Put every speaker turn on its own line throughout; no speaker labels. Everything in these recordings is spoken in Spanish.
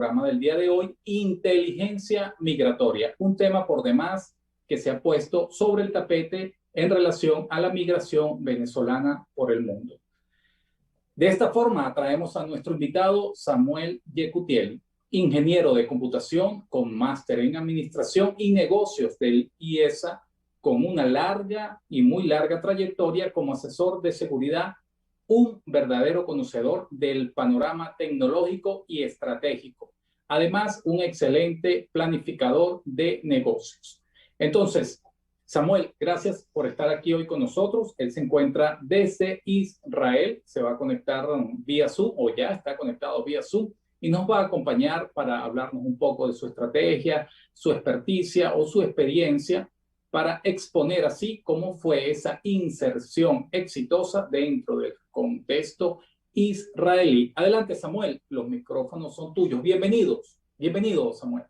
programa del día de hoy, inteligencia migratoria, un tema por demás que se ha puesto sobre el tapete en relación a la migración venezolana por el mundo. De esta forma, traemos a nuestro invitado Samuel Yecutiel, ingeniero de computación con máster en administración y negocios del IESA, con una larga y muy larga trayectoria como asesor de seguridad, un verdadero conocedor del panorama tecnológico y estratégico. Además, un excelente planificador de negocios. Entonces, Samuel, gracias por estar aquí hoy con nosotros. Él se encuentra desde Israel, se va a conectar vía Zoom o ya está conectado vía Zoom y nos va a acompañar para hablarnos un poco de su estrategia, su experticia o su experiencia para exponer así cómo fue esa inserción exitosa dentro del contexto israelí. Adelante, Samuel, los micrófonos son tuyos. Bienvenido, Samuel.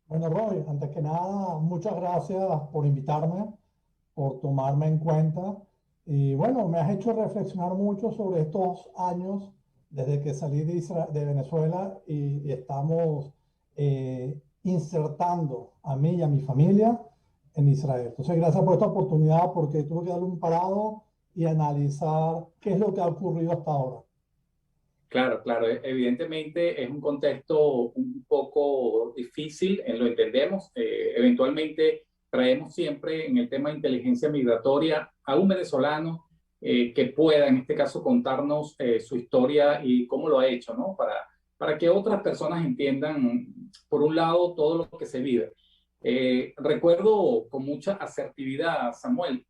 Bueno, Roy, antes que nada, muchas gracias por invitarme, por tomarme en cuenta. Y bueno, me has hecho reflexionar mucho sobre estos años desde que salí de Venezuela y estamos insertando a mí y a mi familia en Israel. Entonces, gracias por esta oportunidad porque tuve que darle un parado y analizar qué es lo que ha ocurrido hasta ahora.
Claro, claro. Evidentemente es un contexto un poco difícil, lo entendemos. Eventualmente traemos siempre en el tema de inteligencia migratoria a un venezolano que pueda, en este caso, contarnos su historia y cómo lo ha hecho, ¿no? Para que otras personas entiendan, por un lado, todo lo que se vive. Recuerdo con mucha asertividad, Samuel,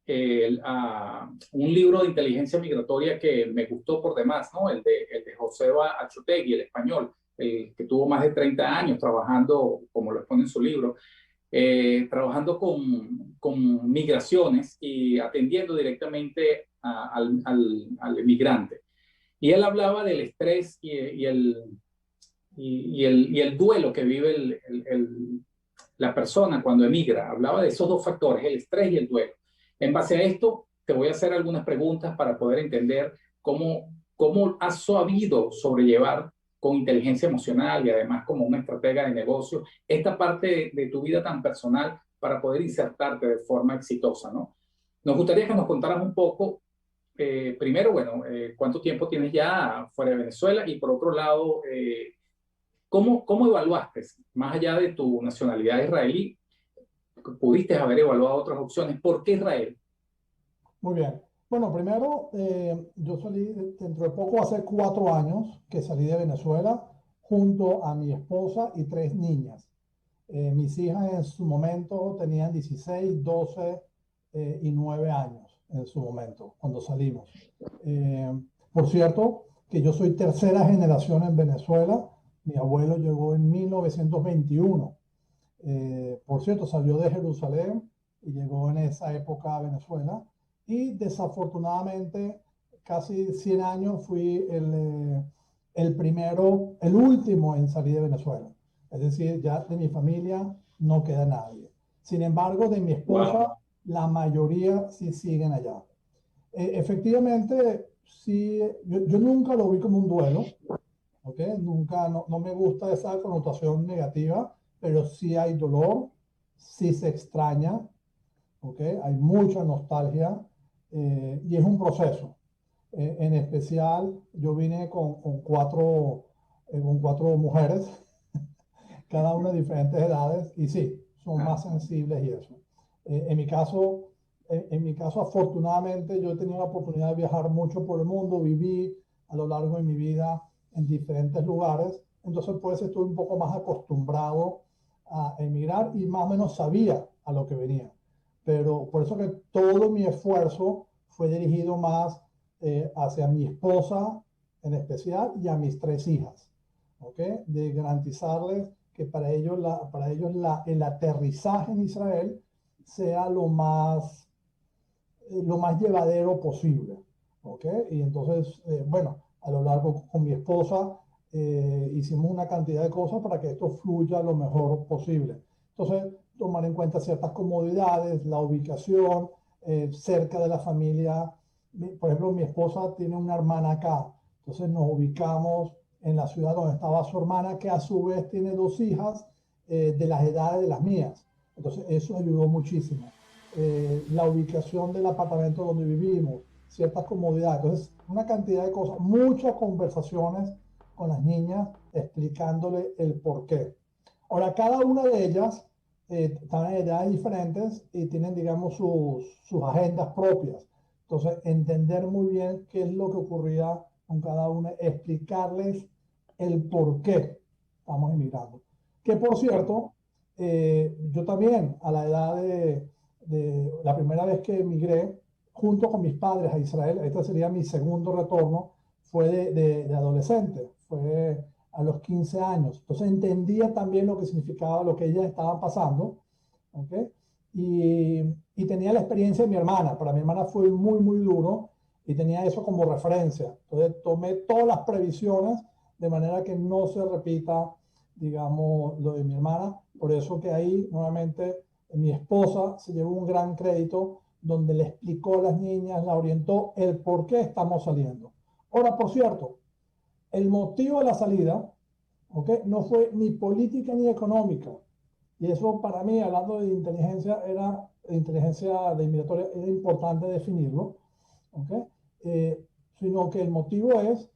un libro de inteligencia migratoria que me gustó por demás, ¿no? El de Joseba Achotegui, el español, que tuvo más de 30 años trabajando, como lo expone en su libro, trabajando con migraciones y atendiendo directamente al emigrante. Y él hablaba del estrés y el duelo que vive la persona cuando emigra. Hablaba de esos dos factores, el estrés y el duelo. En base a esto, te voy a hacer algunas preguntas para poder entender cómo has sabido sobrellevar con inteligencia emocional y además como una estratega de negocio esta parte de tu vida tan personal para poder insertarte de forma exitosa, ¿no? Nos gustaría que nos contaras un poco, primero, bueno, cuánto tiempo tienes ya fuera de Venezuela y por otro lado, ¿cómo evaluaste, más allá de tu nacionalidad israelí, pudiste haber evaluado otras opciones? ¿Por qué Israel?
Muy bien. Bueno, primero, yo salí dentro de poco, hace 4 años que salí de Venezuela junto a mi esposa y 3 niñas. Mis hijas en su momento tenían 16, 12 y 9 años en su momento, cuando salimos. Eh, por cierto, que yo soy tercera generación en Venezuela. Mi abuelo llegó en 1921. Por cierto, salió de Jerusalén y llegó en esa época a Venezuela. Y desafortunadamente, casi 100 años fui el primero, el último en salir de Venezuela. Es decir, ya de mi familia no queda nadie. Sin embargo, de mi esposa,
Wow.
la mayoría sí siguen allá. Efectivamente, sí, yo nunca lo vi como un duelo, ¿ok? Nunca, no me gusta esa connotación negativa, pero sí hay dolor, sí se extraña, ¿ok? Hay mucha nostalgia y es un proceso. En especial, yo vine con cuatro mujeres, cada una de diferentes edades, y sí, son más sensibles y eso. En mi caso, afortunadamente, yo he tenido la oportunidad de viajar mucho por el mundo, viví a lo largo de mi vida en diferentes lugares, entonces pues estuve un poco más acostumbrado a emigrar y más o menos sabía a lo que venía. Pero por eso que todo mi esfuerzo fue dirigido más hacia mi esposa en especial y a mis 3 hijas, ¿ok? De garantizarles que para ellos el aterrizaje en Israel sea lo más llevadero posible, ¿ok? Y entonces, bueno, a lo largo con mi esposa hicimos una cantidad de cosas para que esto fluya lo mejor posible. Entonces, tomar en cuenta ciertas comodidades, la ubicación, cerca de la familia. Por ejemplo, mi esposa tiene una hermana acá, entonces nos ubicamos en la ciudad donde estaba su hermana, que a su vez tiene dos hijas de las edades de las mías. Entonces eso ayudó muchísimo. La ubicación del apartamento donde vivimos, ciertas comodidades. Entonces, una cantidad de cosas, muchas conversaciones con las niñas explicándole el por qué. Ahora, cada una de ellas están en edades diferentes y tienen, digamos, sus agendas propias. Entonces, entender muy bien qué es lo que ocurría con cada una, explicarles el por qué estamos emigrando. Que por cierto, yo también a la edad de la primera vez que emigré, junto con mis padres a Israel, este sería mi segundo retorno, fue de adolescente, fue a los 15 años. Entonces entendía también lo que significaba lo que ellas estaban pasando, ¿ok? Y tenía la experiencia de mi hermana. Para mi hermana fue muy, muy duro y tenía eso como referencia. Entonces tomé todas las previsiones de manera que no se repita, digamos, lo de mi hermana. Por eso que ahí, nuevamente, mi esposa se llevó un gran crédito donde le explicó a las niñas, la orientó el por qué estamos saliendo. Ahora, por cierto, el motivo de la salida, ¿okay?, no fue ni política ni económica. Y eso para mí, hablando de inteligencia, inteligencia de migratoria, era importante definirlo, ¿okay? Sino que el motivo es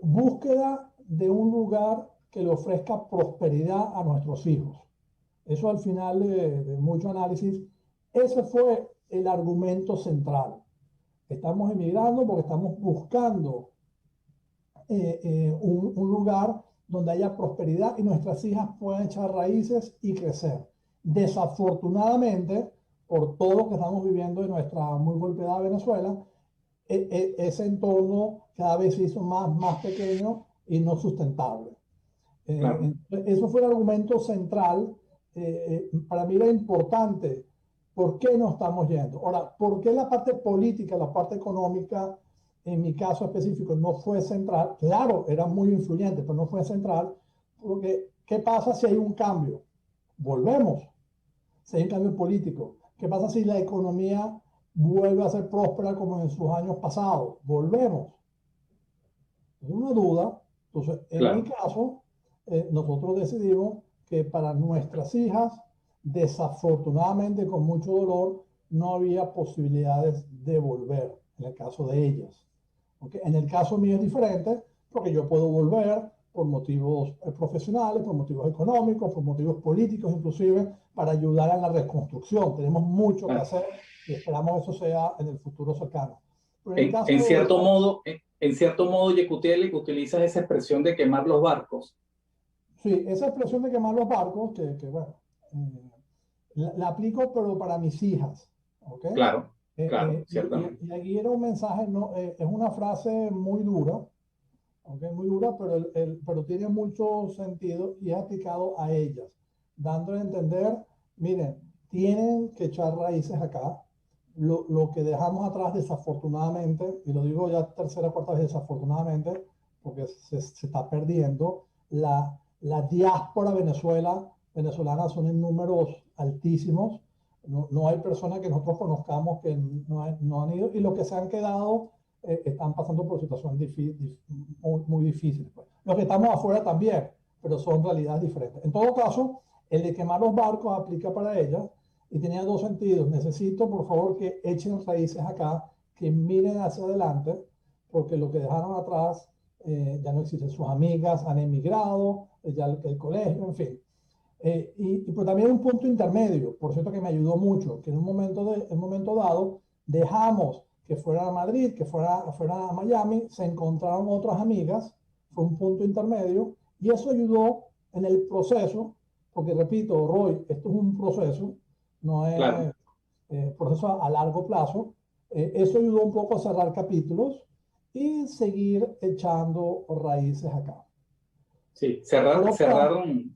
búsqueda de un lugar que le ofrezca prosperidad a nuestros hijos. Eso al final de mucho análisis, ese fue el argumento central. Estamos emigrando porque estamos buscando un lugar donde haya prosperidad y nuestras hijas puedan echar raíces y crecer. Desafortunadamente, por todo lo que estamos viviendo en nuestra muy golpeada Venezuela, ese entorno cada vez se hizo más pequeño y no sustentable.
Claro.
Eso fue el argumento central. Para mí era importante. ¿Por qué no estamos yendo? Ahora, ¿por qué la parte política, la parte económica, en mi caso específico, no fue central? Claro, era muy influyente, pero no fue central. Porque, ¿qué pasa si hay un cambio? Volvemos. Si hay un cambio político. ¿Qué pasa si la economía vuelve a ser próspera como en sus años pasados? Volvemos. Es una duda. Entonces, en mi
Claro.
caso, nosotros decidimos que para nuestras hijas, desafortunadamente, con mucho dolor, no había posibilidades de volver, en el caso de ellas. ¿Okay? En el caso mío es diferente, porque yo puedo volver por motivos profesionales, por motivos económicos, por motivos políticos, inclusive, para ayudar a la reconstrucción. Tenemos mucho que
Claro.
hacer y esperamos eso sea en el futuro cercano. Pero en el
En,
caso
en
de
cierto
ella,
modo, en cierto modo, Yekutiel, utilizas esa expresión de quemar los barcos.
sí, esa expresión de quemar los barcos, que bueno, la aplico pero para mis hijas, ¿ok?
Claro, claro, ciertamente.
Y aquí era un mensaje, no, es una frase muy dura, ¿ok? Muy dura, pero, pero tiene mucho sentido y es aplicado a ellas, dándole a entender, miren, tienen que echar raíces acá. Lo que dejamos atrás desafortunadamente, y lo digo ya tercera o cuarta vez desafortunadamente, porque se está perdiendo, la diáspora venezolana son en números altísimos. No hay personas que nosotros conozcamos que no han ido, y los que se han quedado están pasando por situaciones muy difíciles. Pues. Los que estamos afuera también, pero son realidades diferentes. En todo caso, el de quemar los barcos aplica para ellas y tenía dos sentidos. Necesito, por favor, que echen raíces acá, que miren hacia adelante, porque lo que dejaron atrás ya no existe. Sus amigas han emigrado, ya el colegio, en fin. Pero también un punto intermedio, por cierto, que me ayudó mucho, que en un momento dado dejamos que fuera a Madrid, que fuera a Miami, se encontraron otras amigas, fue un punto intermedio, y eso ayudó en el proceso, porque repito, Roy, esto es un proceso, no
Claro.
es proceso a largo plazo. Eso ayudó un poco a cerrar capítulos y seguir echando raíces acá.
Sí,
Por otra,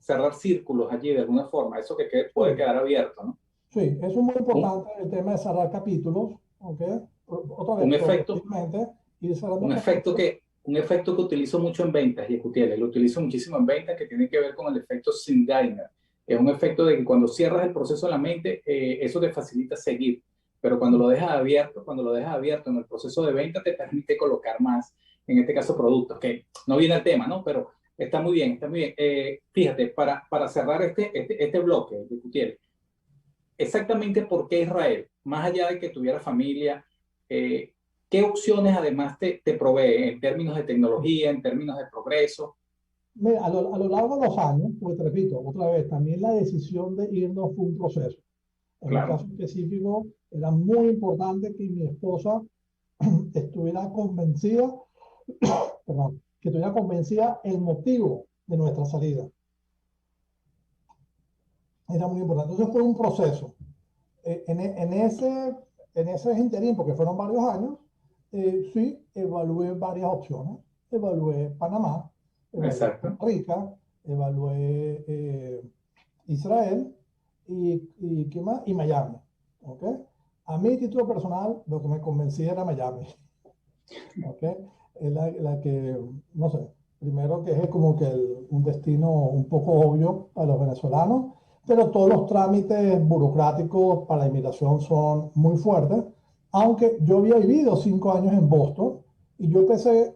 cerrar círculos allí de alguna forma, eso puede
sí,
quedar abierto, ¿no?
sí, eso es muy
Un,
importante, el tema de cerrar capítulos, ¿ok? Otra vez,
un efecto,
progresivamente, ir cerrando capítulos.
un efecto que utilizo mucho en ventas, y lo utilizo muchísimo en ventas, que tiene que ver con el efecto Zingainer. Es un efecto de que cuando cierras el proceso en la mente, eso te facilita seguir. Pero cuando lo dejas abierto en el proceso de venta, te permite colocar más. en este caso productos, que no viene al tema, ¿no? Pero está muy bien, está muy bien. Fíjate, para cerrar este bloque, Gutiérrez, exactamente por qué Israel, más allá de que tuviera familia, ¿qué opciones además te provee en términos de tecnología, en términos de progreso?
Mira, a lo largo de los años, pues te repito, otra vez, también la decisión de irnos fue un proceso. En mi
Claro,
caso específico, era muy importante que mi esposa estuviera convencida, perdón, que estuviera convencida el motivo de nuestra salida. Era muy importante. Entonces fue un proceso. En ese interín, porque fueron varios años, sí, evalué varias opciones. Evalué Panamá, evalué
exacto.
Costa Rica, evalué Israel ¿qué más? Y Miami. ¿Ok? A mi título personal, lo que me convencía era Miami. ¿Ok? Es la que, no sé, primero que es como que un destino un poco obvio para los venezolanos, pero todos los trámites burocráticos para la inmigración son muy fuertes, aunque yo había vivido 5 años en Boston y yo pensé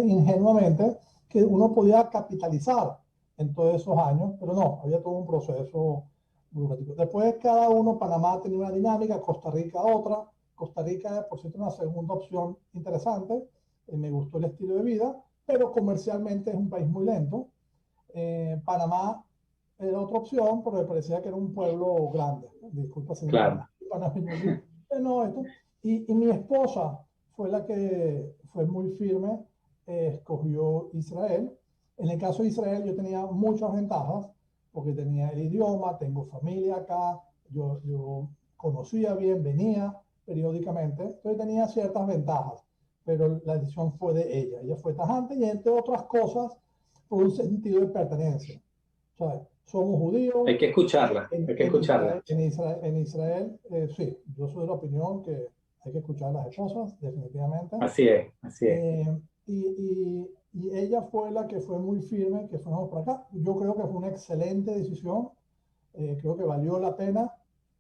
ingenuamente que uno podía capitalizar en todos esos años, pero no, había todo un proceso burocrático. Después cada uno, Panamá tenía una dinámica, Costa Rica otra. Costa Rica, por cierto, una segunda opción interesante. Me gustó el estilo de vida, pero comercialmente es un país muy lento. Panamá era otra opción, pero me parecía que era un pueblo grande. Disculpa si un
Claro.
panameño aquí. No, esto. Y mi esposa fue la que fue muy firme, escogió Israel. En el caso de Israel yo tenía muchas ventajas, porque tenía el idioma, tengo familia acá, yo conocía bien, venía periódicamente, entonces tenía ciertas ventajas, pero la decisión fue de ella. Ella fue tajante y entre otras cosas por un sentido de pertenencia. ¿Sabes? Somos judíos.
Hay que escucharla, hay que escucharla.
En Israel sí, yo soy de la opinión que hay que escuchar a las esposas, definitivamente.
Así es, así es.
Y ella fue la que fue muy firme, que fuimos para acá. Yo creo que fue una excelente decisión. Creo que valió la pena.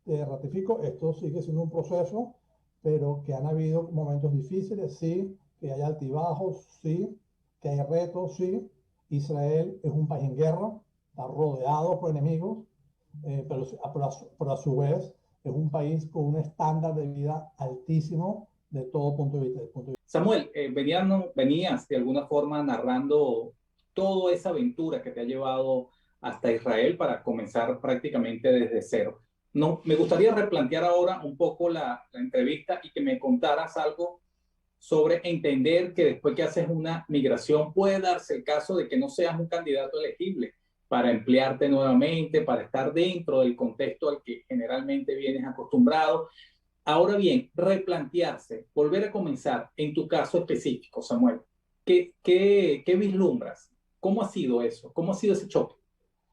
Ratifico, esto sigue siendo un proceso, pero que han habido momentos difíciles, sí, que hay altibajos, sí, que hay retos, sí. Israel es un país en guerra, está rodeado por enemigos, pero a su vez es un país con un estándar de vida altísimo de todo punto de vista.
Samuel, venías de alguna forma narrando toda esa aventura que te ha llevado hasta Israel para comenzar prácticamente desde cero. No, me gustaría replantear ahora un poco la entrevista y que me contaras algo sobre entender que después que haces una migración puede darse el caso de que no seas un candidato elegible para emplearte nuevamente, para estar dentro del contexto al que generalmente vienes acostumbrado. Ahora bien, replantearse, volver a comenzar, en tu caso específico, Samuel, ¿qué vislumbras? ¿Cómo ha sido eso? ¿Cómo ha sido ese choque?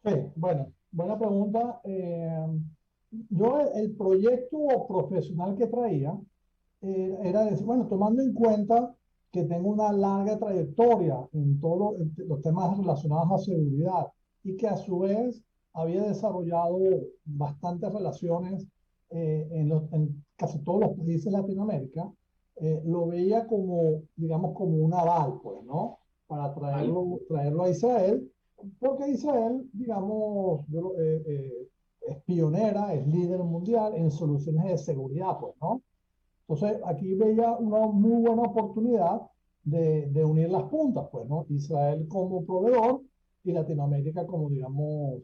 Sí, bueno, buena pregunta. Yo el proyecto profesional que traía era decir, bueno, tomando en cuenta que tengo una larga trayectoria en todos los temas relacionados a seguridad y que a su vez había desarrollado bastantes relaciones en casi todos los países de Latinoamérica, lo veía como, digamos, como un aval, pues, ¿no? Para
¿Vale?
traerlo a Israel, porque Israel, digamos, es pionera, es líder mundial en soluciones de seguridad, pues, ¿no? Entonces, aquí veía una muy buena oportunidad de unir las puntas, pues, ¿no? Israel como proveedor y Latinoamérica como, digamos,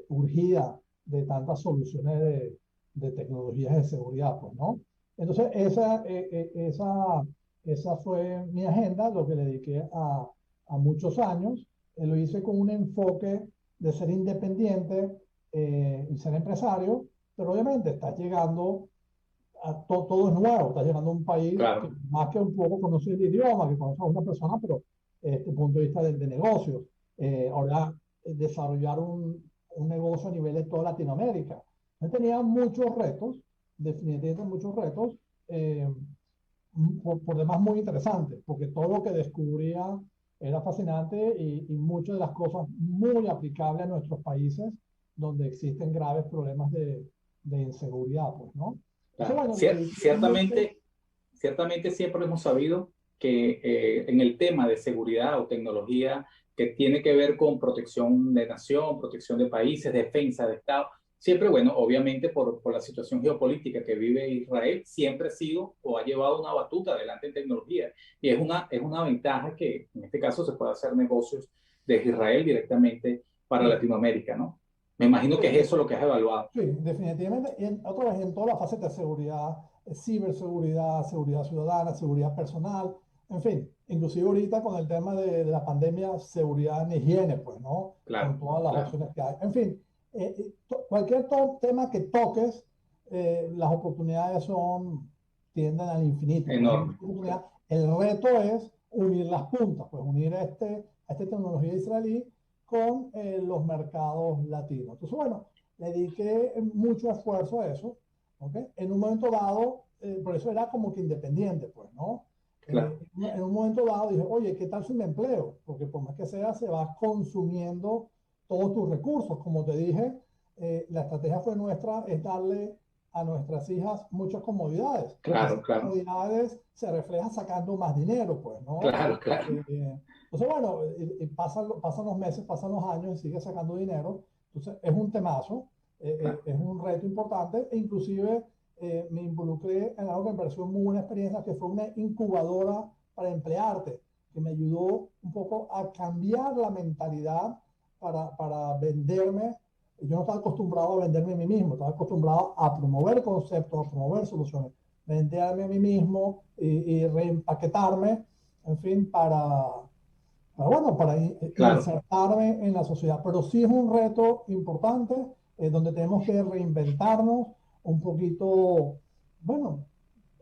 urgida de tantas soluciones de tecnologías de seguridad, pues, ¿no? Entonces, esa fue mi agenda, lo que le dediqué a muchos años. Lo hice con un enfoque de ser independiente y ser empresario, pero obviamente estás llegando todo es nuevo, está llegando a un país que
Claro,
más que un poco conoce el idioma, que conoce a una persona, pero este punto de vista de negocios, ahora desarrollar un negocio a nivel de toda Latinoamérica. Yo tenía muchos retos, definitivamente muchos retos, eh, por demás muy interesantes, porque todo lo que descubría era fascinante y muchas de las cosas muy aplicables a nuestros países donde existen graves problemas de inseguridad, pues, ¿no? Entonces,
claro.
bueno, le dediqué mucho.
Ciertamente siempre hemos sabido en el tema de seguridad o tecnología que tiene que ver con protección de nación, protección de países, defensa de Estado, siempre, bueno, obviamente por la situación geopolítica que vive Israel, siempre ha sido o ha llevado una batuta adelante en tecnología. Y es una ventaja que en este caso se puede hacer negocios desde Israel directamente para
Sí,
Latinoamérica, ¿no? Me imagino que es
sí,
eso lo que has evaluado.
sí, definitivamente. Y otra vez, en todas las facetas de seguridad, ciberseguridad, seguridad ciudadana, seguridad personal, en fin, inclusive ahorita con el tema de la pandemia, seguridad en higiene, pues, ¿no? Con
Claro,
todas las
claro,
opciones que hay. En fin, cualquier tema que toques, las oportunidades tienden al infinito, pues hay mucha
enorme.
oportunidad. El reto es unir las puntas, pues unir a esta tecnología israelí con los mercados latinos. Entonces, bueno, le dediqué mucho esfuerzo a eso, ¿ok? En un momento dado, por eso era como que independiente, pues, ¿no?
Claro,
En un momento dado dije, oye, ¿qué tal si me empleo? Porque por más que sea, se va consumiendo todos tus recursos. Como te dije, la estrategia fue nuestra, es darle a nuestras hijas muchas comodidades. Y esas
claro, claro,
comodidades se reflejan sacando más dinero, pues, ¿no?
claro, claro,
Entonces, bueno, pasan los meses, pasan los años y sigue sacando dinero. Entonces, es un temazo,
claro.
es un reto importante e inclusive me involucré en algo que me pareció muy buena experiencia, que fue una incubadora para emplearte, que me ayudó un poco a cambiar la mentalidad para venderme. Yo no estaba acostumbrado a venderme a mí mismo, estaba acostumbrado a promover conceptos, a promover soluciones, venderme a mí mismo y reempaquetarme, en fin, bueno, para
Claro.
insertarme en la sociedad. Pero sí es un reto importante donde tenemos que reinventarnos un poquito, bueno,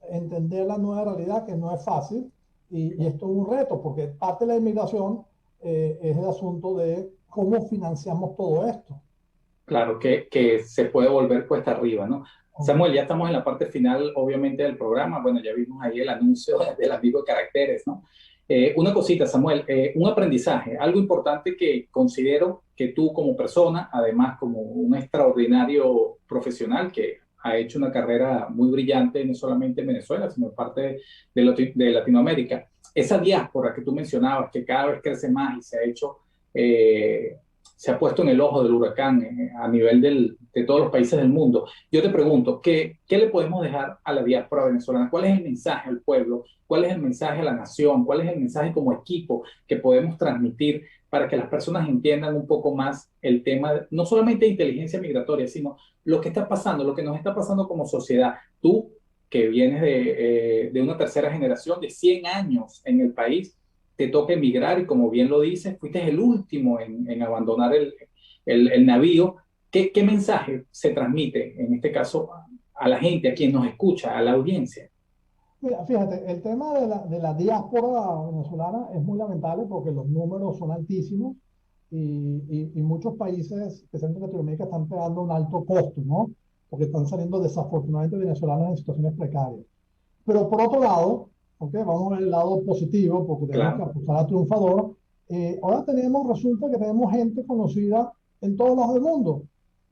entender la nueva realidad que no es fácil y esto es un reto porque parte de la inmigración es el asunto de cómo financiamos todo esto.
Claro, que se puede volver cuesta arriba, ¿no?
Ok.
Samuel, ya estamos en la parte final, obviamente, del programa. Bueno, ya vimos ahí el anuncio del amigo de caracteres, ¿no? Una cosita, Samuel, un aprendizaje, algo importante que considero que tú como persona, además como un extraordinario profesional que ha hecho una carrera muy brillante, no solamente en Venezuela, sino en parte de Latinoamérica, esa diáspora que tú mencionabas, que cada vez crece más y se ha hecho... se ha puesto en el ojo del huracán a nivel de todos los países del mundo. Yo te pregunto, ¿qué le podemos dejar a la diáspora venezolana? ¿Cuál es el mensaje al pueblo? ¿Cuál es el mensaje a la nación? ¿Cuál es el mensaje como equipo que podemos transmitir para que las personas entiendan un poco más el tema, no solamente de inteligencia migratoria, sino lo que está pasando, lo que nos está pasando como sociedad? Tú, que vienes de una tercera generación de 100 años en el país, te toca emigrar y como bien lo dices, fuiste el último en abandonar el navío. ¿Qué mensaje se transmite, en este caso, a la gente, a quien nos escucha, a la audiencia?
Mira, fíjate, el tema de la diáspora venezolana es muy lamentable porque los números son altísimos y muchos países, especialmente Latinoamérica, están pagando un alto costo, ¿no? Porque están saliendo desafortunadamente venezolanos en situaciones precarias. Pero por otro lado, ¿okay? Vamos a ver el lado positivo porque tenemos que
Claro,
apostar al triunfador. Ahora resulta que tenemos gente conocida en todos lados del mundo.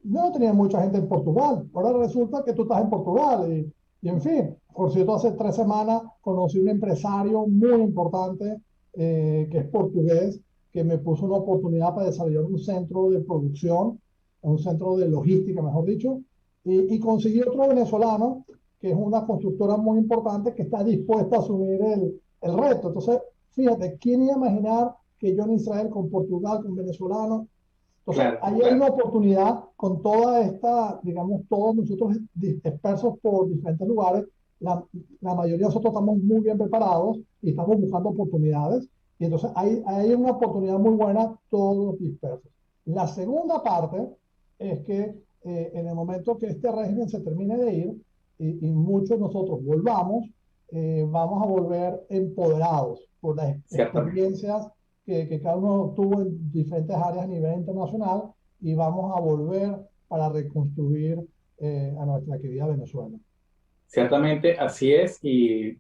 Yo no tenía mucha gente en Portugal, ahora resulta que tú estás en Portugal y en fin, por cierto, hace 3 semanas conocí un empresario muy importante que es portugués, que me puso una oportunidad para desarrollar un centro de producción, un centro de logística, mejor dicho, y conseguí otro venezolano que es una constructora muy importante que está dispuesta a asumir el reto. Entonces, fíjate, ¿quién iba a imaginar que yo en Israel con Portugal, con venezolanos? Entonces,
claro,
ahí hay
claro.
una oportunidad con toda esta, digamos, todos nosotros dispersos por diferentes lugares, la mayoría de nosotros estamos muy bien preparados y estamos buscando oportunidades. Y entonces hay una oportunidad muy buena todos dispersos. La segunda parte es que en el momento que este régimen se termine de ir y muchos de nosotros volvamos, vamos a volver empoderados por las
Ciertamente.
experiencias que cada uno tuvo en diferentes áreas a nivel internacional y vamos a volver para reconstruir a nuestra querida Venezuela.
Ciertamente así es y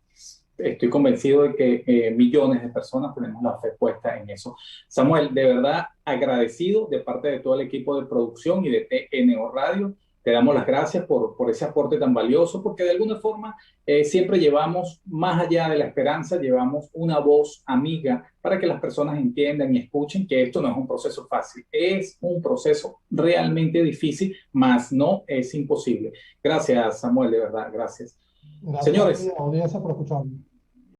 estoy convencido de que millones de personas tenemos la fe puesta en eso. Samuel, de verdad agradecido de parte de todo el equipo de producción y de TNO Radio. Te damos las gracias por ese aporte tan valioso, porque de alguna forma siempre llevamos, más allá de la esperanza, llevamos una voz amiga para que las personas entiendan y escuchen que esto no es un proceso fácil, es un proceso realmente difícil, mas no es imposible. Gracias, Samuel, de verdad, gracias.
Gracias a ti,
Señores,
audiencia, por escucharme.